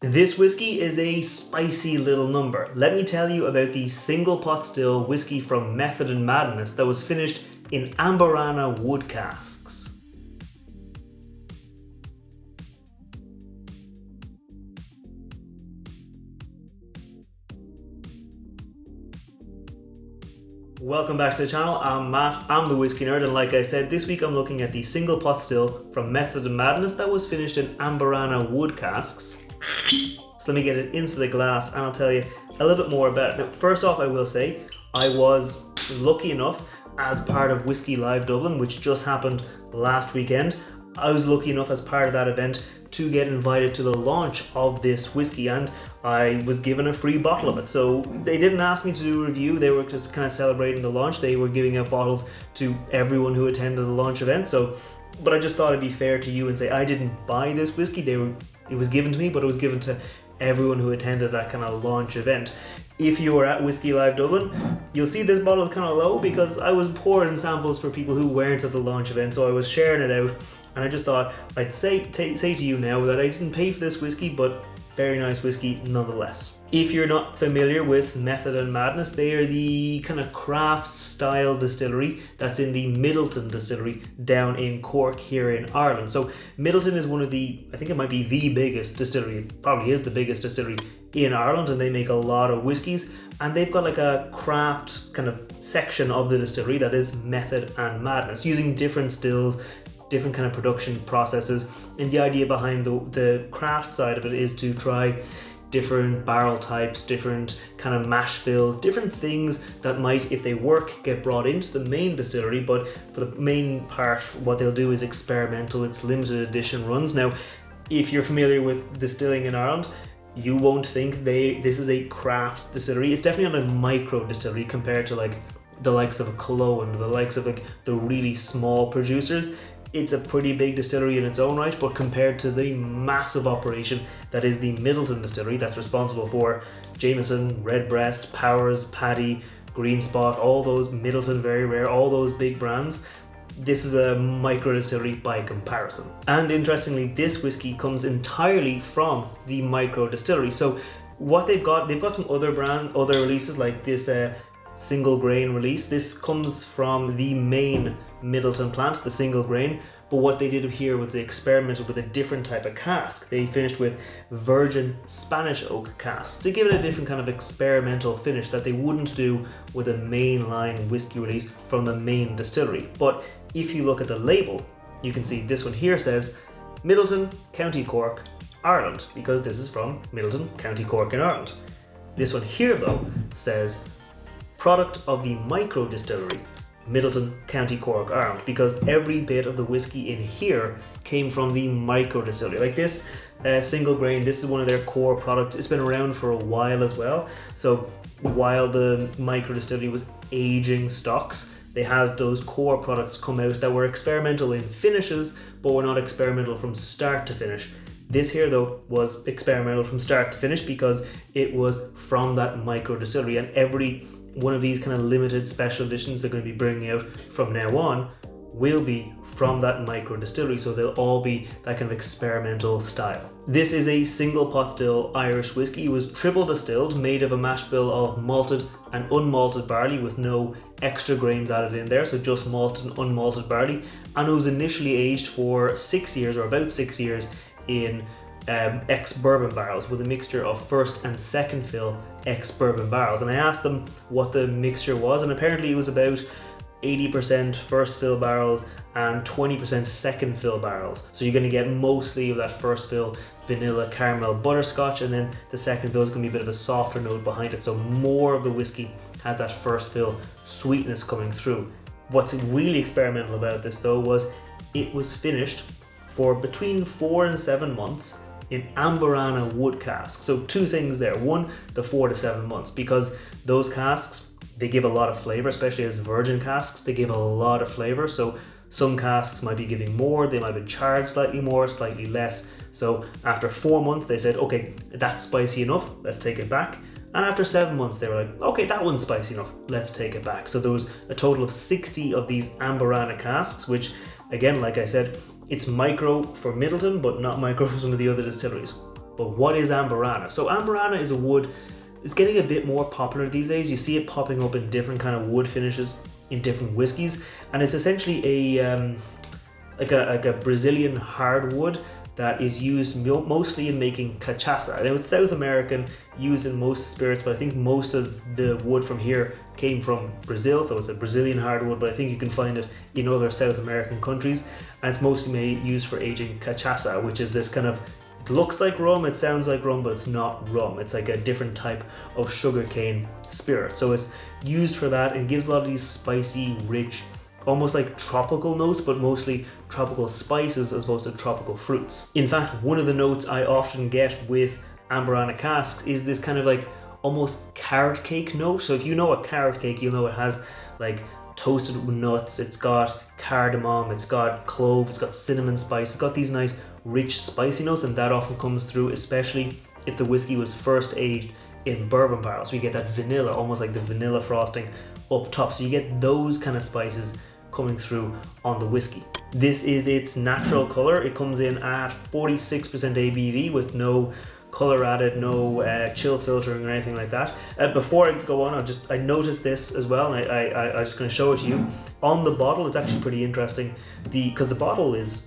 This whiskey is a spicy little number. Let me tell you about the single pot still whiskey from Midleton Madness that was finished in Amburana wood casks. Welcome back to the channel. I'm Matt, I'm the Whiskey Nerd, and like I said, this week I'm looking at the single pot still from Midleton Madness that was finished in Amburana wood casks. So let me get it into the glass and I'll tell you a little bit more about it. Now, first off, I will say I was lucky enough, as part of Whiskey Live Dublin, which just happened last weekend, I was lucky enough as part of that event to get invited to the launch of this whiskey, and I was given a free bottle of it. So they didn't ask me to do a review, they were just kind of celebrating the launch. They were giving out bottles to everyone who attended the launch event. But I just thought it'd be fair to you and say I didn't buy this whiskey. It was given to me, but it was given to everyone who attended that kind of launch event. If you were at Whiskey Live Dublin, you'll see this bottle is kind of low because I was pouring samples for people who weren't at the launch event, so I was sharing it out, and I just thought I'd say to you now that I didn't pay for this whiskey, but very nice whiskey nonetheless. If you're not familiar with Midleton Madness, they are the kind of craft style distillery that's in the Midleton Distillery down in Cork here in Ireland. So Midleton is one of the, I think it might be the biggest distillery, it probably is the biggest distillery in Ireland, and they make a lot of whiskies, and they've got like a craft kind of section of the distillery that is Method and Madness, using different stills, different kind of production processes. And the idea behind the craft side of it is to try different barrel types, different kind of mash bills, different things that might, if they work, get brought into the main distillery. But for the main part, what they'll do is experimental, it's limited edition runs. Now, if you're familiar with distilling in Ireland, you won't think this is a craft distillery. It's definitely not a micro distillery compared to like the likes of a Cologne, the likes of like the really small producers. It's a pretty big distillery in its own right, but compared to the massive operation that is the Midleton Distillery, that's responsible for Jameson, Redbreast, Powers, Paddy, Green Spot, all those Midleton Very Rare, all those big brands, this is a micro distillery by comparison. And interestingly, this whiskey comes entirely from the micro distillery. So what they've got some other releases like this single grain release. This comes from the main Midleton plant, the single grain, but what they did here was they experimented with a different type of cask. They finished with virgin Spanish oak casks to give it a different kind of experimental finish that they wouldn't do with a mainline whiskey release from the main distillery. But if you look at the label, you can see this one here says Midleton, County Cork, Ireland, because this is from Midleton, County Cork in Ireland. This one here though says product of the micro-distillery, Midleton, County Cork, Ireland, because every bit of the whiskey in here came from the micro-distillery. Like this single grain, this is one of their core products. It's been around for a while as well. So while the micro-distillery was aging stocks, they had those core products come out that were experimental in finishes, but were not experimental from start to finish. This here though was experimental from start to finish because it was from that micro-distillery, and every one of these kind of limited special editions they're going to be bringing out from now on will be from that micro distillery, so they'll all be that kind of experimental style. This is a single pot still Irish whiskey. It was triple distilled, made of a mash bill of malted and unmalted barley with no extra grains added in there, so just malted and unmalted barley, and it was initially aged for 6 years, or about 6 years, in ex-bourbon barrels with a mixture of first and second fill ex-bourbon barrels. And I asked them what the mixture was, and apparently it was about 80% first fill barrels and 20% second fill barrels. So you're going to get mostly of that first fill vanilla, caramel, butterscotch, and then the second fill is going to be a bit of a softer note behind it. So more of the whiskey has that first fill sweetness coming through. What's really experimental about this though was it was finished for between 4 and 7 months in Amburana wood casks. So two things there. One, the 4 to 7 months, because those casks, they give a lot of flavor, especially as virgin casks, they give a lot of flavor. So some casks might be giving more, they might be charred slightly more, slightly less. So after 4 months, they said, okay, that's spicy enough, let's take it back. And after 7 months, they were like, okay, that one's spicy enough, let's take it back. So there was a total of 60 of these Amburana casks, which again, like I said, it's micro for Midleton, but not micro for some of the other distilleries. But what is Amburana? So Amburana is a wood, it's getting a bit more popular these days. You see it popping up in different kind of wood finishes in different whiskies, and it's essentially a like a Brazilian hardwood that is used mostly in making cachaça. I know it's South American, used in most spirits, but I think most of the wood from here came from Brazil, so it's a Brazilian hardwood, but I think you can find it in other South American countries, and it's mostly used for aging cachaça, which is this kind of, it looks like rum, it sounds like rum, but it's not rum. It's like a different type of sugarcane spirit. So it's used for that and gives a lot of these spicy, rich, almost like tropical notes, but mostly tropical spices as opposed to tropical fruits. In fact, one of the notes I often get with Amburana casks is this kind of like almost carrot cake note. So if you know a carrot cake, you'll know it has like toasted nuts, it's got cardamom, it's got clove, it's got cinnamon spice, it's got these nice rich spicy notes, and that often comes through, especially if the whiskey was first aged in bourbon barrels. So you get that vanilla, almost like the vanilla frosting up top. So you get those kind of spices coming through on the whiskey. This is its natural color. It comes in at 46% ABV with no color added, no chill filtering or anything like that. Before I go on, I noticed this as well, and I'm just going to show it to you. On the bottle, it's actually pretty interesting, because the bottle is,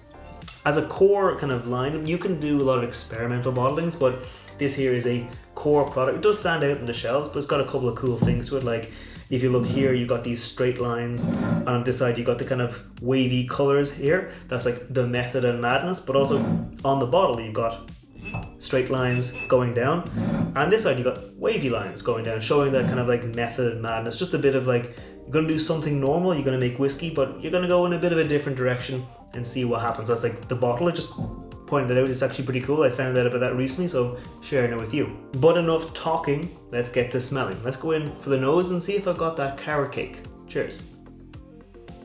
as a core kind of line, you can do a lot of experimental bottlings, but this here is a core product. It does stand out in the shelves, but it's got a couple of cool things to it. Like if you look here, you got these straight lines, and on this side you got the kind of wavy colors here. That's like the method and madness. But also on the bottle you got straight lines going down, and this side you got wavy lines going down, showing that kind of like method and madness. Just a bit of like, you're gonna do something normal, you're gonna make whiskey, but you're gonna go in a bit of a different direction and see what happens. That's like the bottle. I just pointed that out. It's actually pretty cool. I found out about that recently, so sharing it with you. But enough talking, let's get to smelling. Let's go in for the nose and see if I've got that carrot cake. Cheers.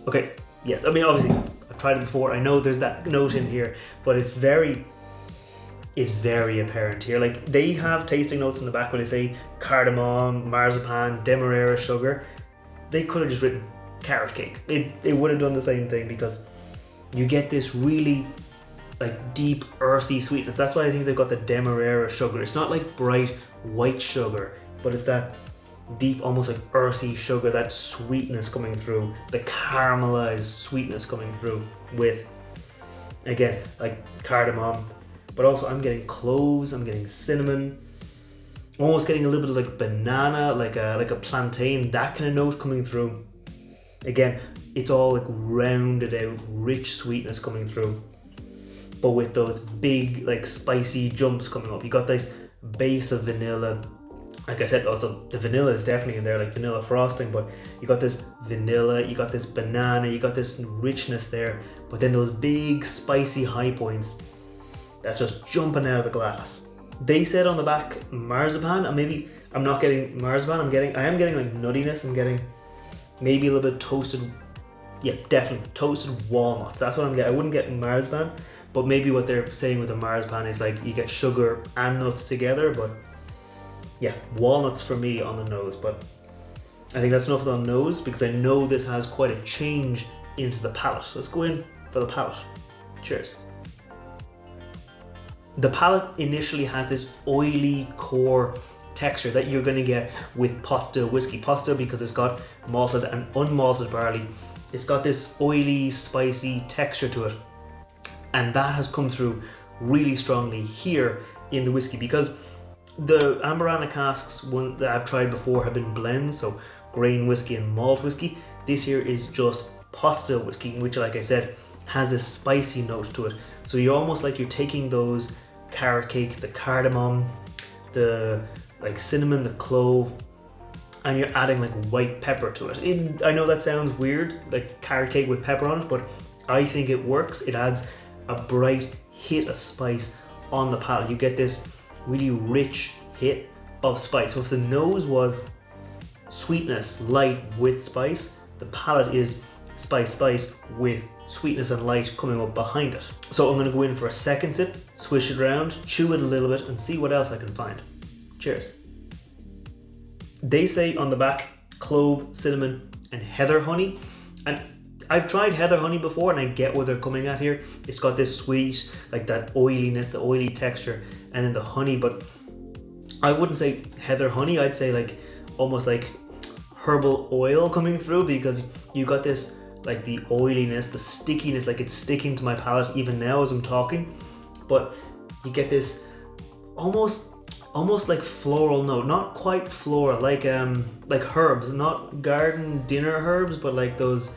Okay, yes, I mean obviously I've tried it before, I know there's that note in here, but it's very apparent here. Like they have tasting notes in the back where they say cardamom, marzipan, demerara sugar. They could have just written carrot cake. It would have done the same thing, because you get this really like deep earthy sweetness. That's why I think they've got the demerara sugar. It's not like bright white sugar, but it's that deep, almost like earthy sugar, that sweetness coming through, the caramelized sweetness coming through with, again, like cardamom, but also I'm getting cloves, I'm getting cinnamon, almost getting a little bit of like banana, like a plantain, that kind of note coming through. Again, it's all like rounded out, rich sweetness coming through, but with those big like spicy jumps coming up. You got this base of vanilla. Like I said, also the vanilla is definitely in there, like vanilla frosting, but you got this vanilla, you got this banana, you got this richness there, but then those big spicy high points that's just jumping out of the glass. They said on the back marzipan, and maybe I'm not getting marzipan, I am getting like nuttiness, I'm getting maybe a little bit toasted, yeah, definitely toasted walnuts. That's what I'm getting. I wouldn't get marzipan, but maybe what they're saying with the marzipan is like you get sugar and nuts together. But yeah, walnuts for me on the nose, but I think that's enough on the nose, because I know this has quite a change into the palate. Let's go in for the palate. Cheers. The palate initially has this oily core texture that you're going to get with pot still whiskey. Pot still, because it's got malted and unmalted barley, it's got this oily, spicy texture to it, and that has come through really strongly here in the whiskey, because the Amburana casks, one that I've tried before, have been blends, so grain whiskey and malt whiskey. This here is just pot still whiskey, which, like I said, has this spicy note to it. So you're almost like you're taking those carrot cake, the cardamom, the like cinnamon, the clove, and you're adding like white pepper to it. I know that sounds weird, like carrot cake with pepper on it, but I think it works. It adds a bright hit of spice on the palate. You get this really rich hit of spice. So if the nose was sweetness, light with spice, the palate is spice with sweetness and light coming up behind it. So I'm going to go in for a second sip, swish it around, chew it a little bit, and see what else I can find. Cheers. They say on the back clove, cinnamon, and heather honey, and I've tried heather honey before and I get what they're coming at here. It's got this sweet, like that oiliness, the oily texture, and then the honey, but I wouldn't say heather honey, I'd say like almost like herbal oil coming through, because you got this like the oiliness, the stickiness, like it's sticking to my palate even now as I'm talking, but you get this almost like floral note, not quite floral, like herbs, not garden dinner herbs, but like those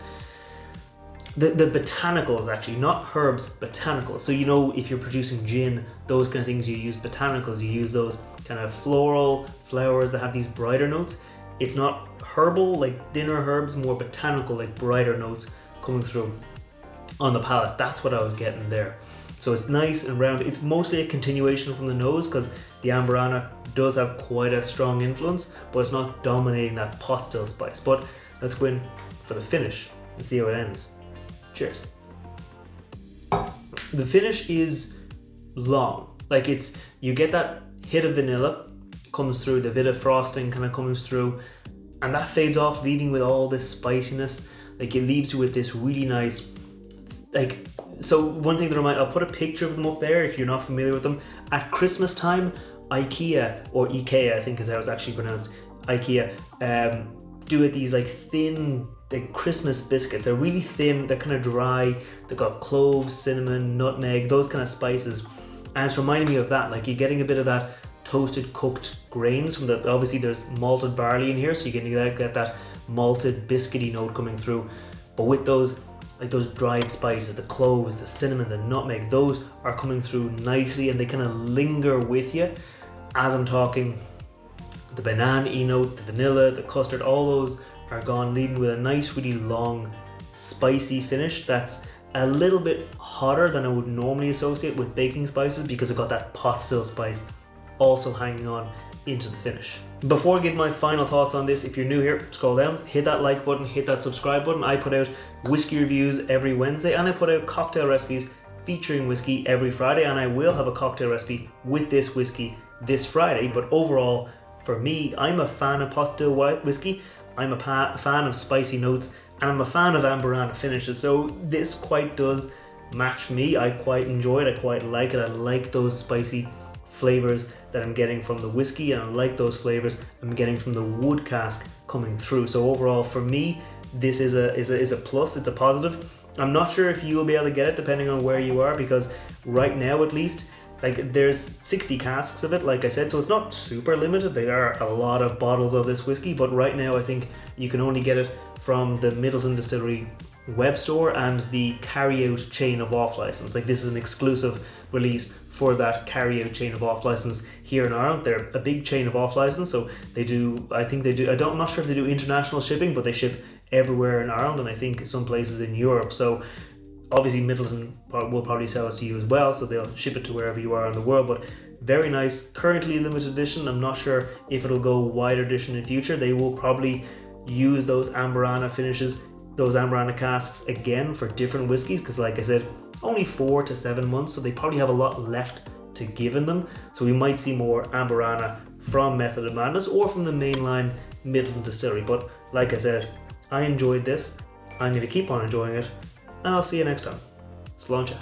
the botanicals, actually, not herbs, botanicals. So you know, if you're producing gin, those kind of things, you use botanicals, you use those kind of floral flowers that have these brighter notes. It's not herbal like dinner herbs, more botanical, like brighter notes coming through on the palate. That's what I was getting there. So it's nice and round. It's mostly a continuation from the nose, because the Amburana does have quite a strong influence, but it's not dominating that pot still spice. But let's go in for the finish and see how it ends. Cheers. The finish is long. Like you get that hit of vanilla comes through, the bit of frosting kind of comes through, and that fades off, leaving with all this spiciness. Like it leaves you with this really nice, like, so one thing to remind, I'll put a picture of them up there if you're not familiar with them. At Christmas time, IKEA, or IKEA I think is how it's actually pronounced, IKEA, do it these like thin, like Christmas biscuits. They're really thin, they're kind of dry, they've got cloves, cinnamon, nutmeg, those kind of spices, and it's reminding me of that. Like you're getting a bit of that toasted cooked grains from the, obviously there's malted barley in here, so you're getting get that malted biscuity note coming through, but with those like those dried spices, the cloves, the cinnamon, the nutmeg, those are coming through nicely, and they kind of linger with you as I'm talking. The banana-y note, the vanilla, the custard, all those are gone, leaving with a nice, really long, spicy finish that's a little bit hotter than I would normally associate with baking spices, because it got that pot still spice also hanging on into the finish. Before I give my final thoughts on this, if you're new here, scroll down, hit that like button, hit that subscribe button. I put out whiskey reviews every Wednesday, and I put out cocktail recipes featuring whiskey every Friday, and I will have a cocktail recipe with this whiskey this Friday. But overall, for me, I'm a fan of pot still whiskey, I'm a fan of spicy notes, and I'm a fan of Amburana finishes, so this quite does match me. I quite enjoy it, I quite like it. I like those spicy flavors that I'm getting from the whiskey, and I like those flavors I'm getting from the wood cask coming through. So overall, for me, this is a plus, it's a positive. I'm not sure if you'll be able to get it depending on where you are, because right now at least, like there's 60 casks of it, like I said, so it's not super limited. There are a lot of bottles of this whiskey, but right now I think you can only get it from the Midleton Distillery web store and the carry-out chain of off license. Like this is an exclusive release for that carry-out chain of off license here in Ireland. They're a big chain of off license, so they do, I think they do, I'm not sure if they do international shipping, but they ship everywhere in Ireland, and I think some places in Europe. So obviously Midleton will probably sell it to you as well, so they'll ship it to wherever you are in the world. But very nice, currently limited edition. I'm not sure if it'll go wider edition in future. They will probably use those Amburana finishes, those Amburana casks again for different whiskies, because like I said, only 4 to 7 months, so they probably have a lot left to give in them. So we might see more Amburana from Method of Madness or from the mainline Midleton Distillery. But like I said, I enjoyed this, I'm going to keep on enjoying it, and I'll see you next time. Slán.